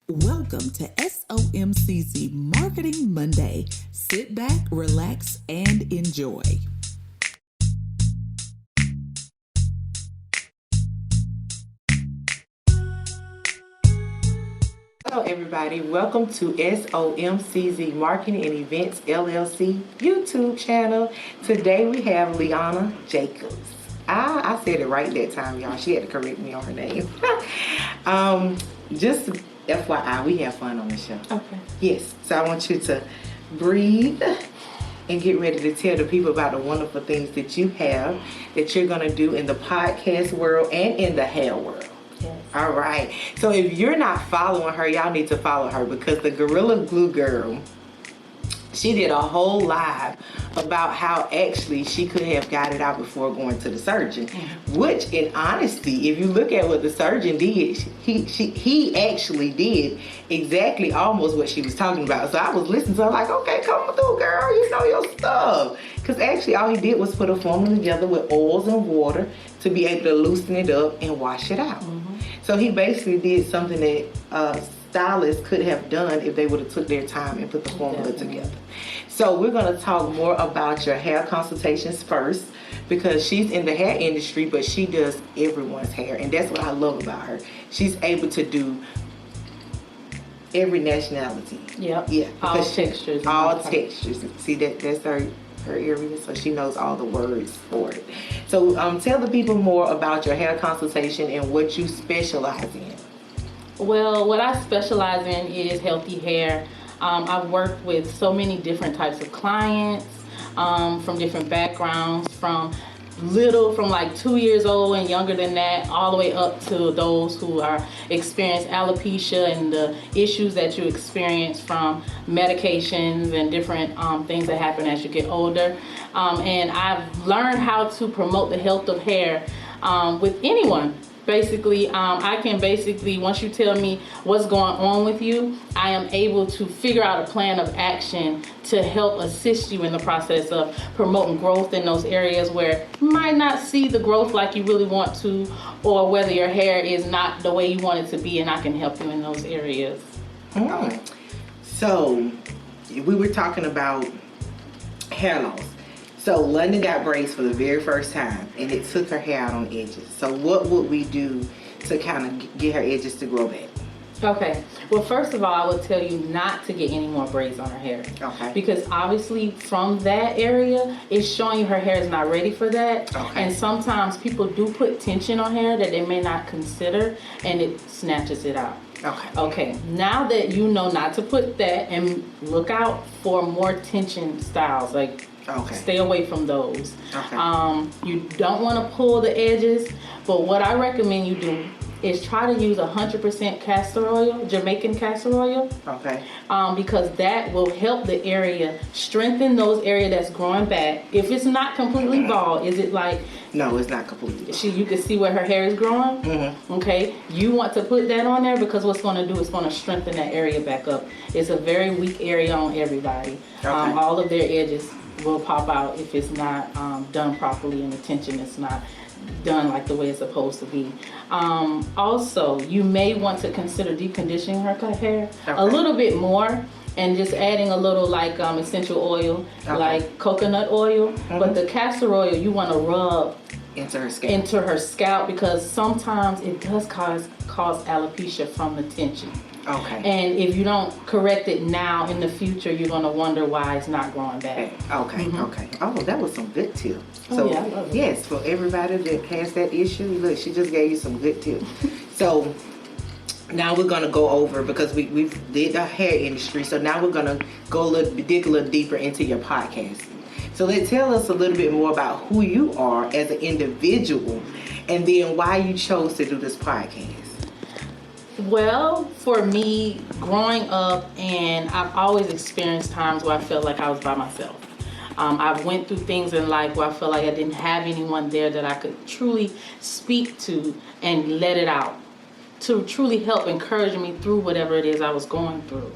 Welcome to SOMCC Marketing Monday. Sit back, relax, and enjoy. Hello everybody, welcome to SOMCZ Marketing and Events LLC YouTube channel. Today we have Leona Jacobs. I said it right that time, y'all. She had to correct me on her name. Just FYI, we have fun on the show. Okay. Yes, so I want you to breathe and get ready to tell the people about the wonderful things that you have, that you're going to do in the podcast world and in the hair world. Yes. All right. So if you're not following her, y'all need to follow her, because the Gorilla Glue Girl, she did a whole live about how actually she could have got it out before going to the surgeon. Which, in honesty, if you look at what the surgeon did, he actually did exactly almost what she was talking about. So I was listening to her like, okay, come through, girl, you know your stuff. Because actually all he did was put a formula together with oils and water to be able to loosen it up and wash it out. So he basically did something that stylists could have done if they would have took their time and put the formula together. So we're going to talk more about your hair consultations first, because she's in the hair industry, but she does everyone's hair, and that's what I love about her. She's able to do every nationality. Yep. Yeah. All textures. All textures. See, that's her area, so she knows all the words for it. So tell the people more about your hair consultation and what you specialize in. Well, what I specialize in is healthy hair. I've worked with so many different types of clients from different backgrounds, from like 2 years old and younger than that, all the way up to those who are experience alopecia and the issues that you experience from medications and different things that happen as you get older. And I've learned how to promote the health of hair with anyone. Basically, I can once you tell me what's going on with you, I am able to figure out a plan of action to help assist you in the process of promoting growth in those areas where you might not see the growth like you really want to, or whether your hair is not the way you want it to be, and I can help you in those areas. So we were talking about hair loss. So London got braids for the very first time, and it took her hair out on edges. So what would we do to kind of get her edges to grow back? Okay. Well, first of all, I would tell you not to get any more braids on her hair. Okay. Because obviously from that area, it's showing you her hair is not ready for that. Okay. And sometimes people do put tension on hair that they may not consider, and it snatches it out. Okay. Okay. Now that you know not to put that, and look out for more tension styles, like stay away from those. Okay. You don't want to pull the edges, but what I recommend you do is try to use 100% castor oil, Jamaican castor oil. Okay. Because that will help the area, strengthen those areas that's growing back. If it's not completely bald, is it like... No, it's not completely bald. You can see where her hair is growing? Mm-hmm. Okay. You want to put that on there, because what's going to do is going to strengthen that area back up. It's a very weak area on everybody. Okay. All of their edges will pop out if it's not done properly, and the tension is not done like the way it's supposed to be. Also, you may want to consider deconditioning her hair a little bit more, and just adding a little like essential oil, like coconut oil. But the castor oil you want to rub into her scalp, because sometimes it does cause alopecia from the tension. Okay. And if you don't correct it now, in the future, you're going to wonder why it's not growing back. Okay. Okay. Oh, that was some good tips. So, I love it. Yes, for everybody that has that issue, look, she just gave you some good tips. So now we're going to go over, because we did the hair industry, so now we're going to dig a little deeper into your podcasting. So tell us a little bit more about who you are as an individual, and then why you chose to do this podcast. Well, for me, growing up, and I've always experienced times where I felt like I was by myself. I've went through things in life where I felt like I didn't have anyone there that I could truly speak to and let it out, to truly help encourage me through whatever it is I was going through.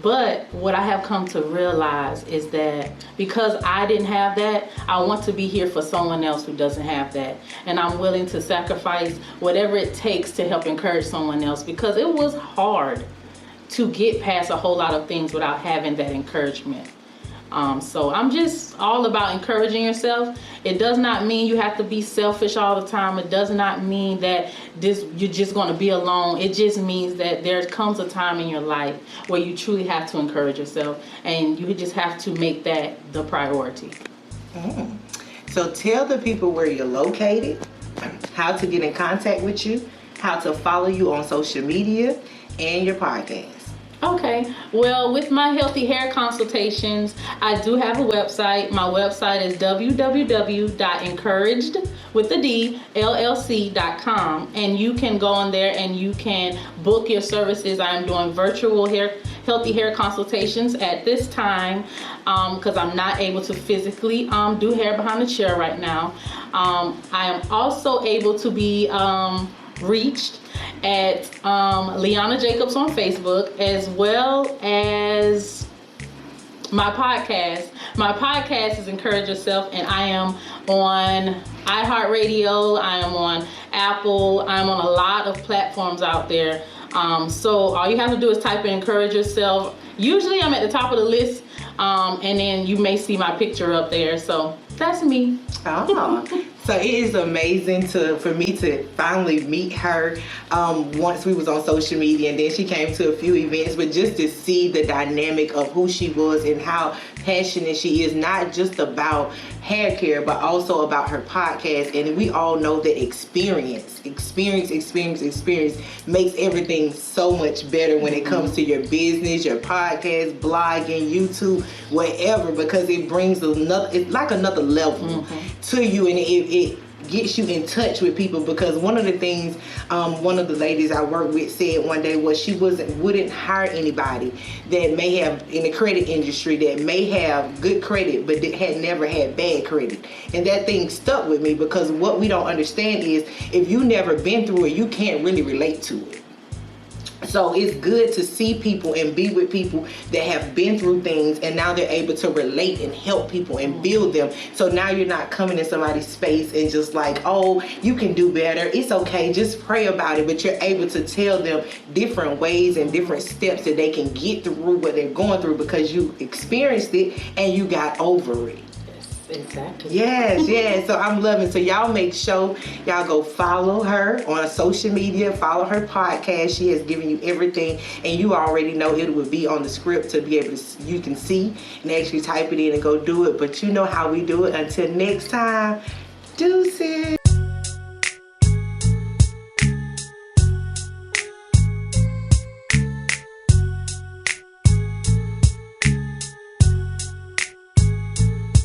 But what I have come to realize is that because I didn't have that, I want to be here for someone else who doesn't have that. And I'm willing to sacrifice whatever it takes to help encourage someone else, because it was hard to get past a whole lot of things without having that encouragement. So I'm just all about encouraging yourself. It does not mean you have to be selfish all the time. It does not mean that you're just going to be alone. It just means that there comes a time in your life where you truly have to encourage yourself, and you just have to make that the priority. So tell the people where you're located, how to get in contact with you, how to follow you on social media, and your podcast. Okay, well, with my healthy hair consultations, I do have a website. My website is www.encouragedllc.com, and you can go on there and you can book your services. I'm doing virtual healthy hair consultations at this time because I'm not able to physically do hair behind the chair right now. I am also able to be reached at Leona Jacobs on Facebook, as well as my podcast. My podcast is Encourage Yourself, and I am on iHeartRadio, I am on Apple, I'm on a lot of platforms out there. So all you have to do is type in Encourage Yourself. Usually I'm at the top of the list, and then you may see my picture up there. So that's me. Oh. So it is amazing for me to finally meet her once we was on social media, and then she came to a few events, but just to see the dynamic of who she was and how passionate she is, not just about hair care, but also about her podcast. And we all know that experience makes everything so much better when it comes to your business, your podcast, blogging, YouTube, whatever, because it brings it's like another level to you, and it gets you in touch with people. Because one of the things one of the ladies I worked with said one day was she wouldn't hire anybody that may have, in the credit industry, that may have good credit but that had never had bad credit. And that thing stuck with me, because what we don't understand is if you never been through it, you can't really relate to it. So it's good to see people and be with people that have been through things, and now they're able to relate and help people and build them. So now you're not coming in somebody's space and just like, oh, you can do better, it's okay, just pray about it. But you're able to tell them different ways and different steps that they can get through what they're going through, because you experienced it and you got over it. Exactly. Yes. So I'm loving. So y'all make sure y'all go follow her on social media, follow her podcast. She has given you everything, and you already know it will be on the script to be able to, you can see and actually type it in and go do it. But you know how we do it. Until next time, deuces.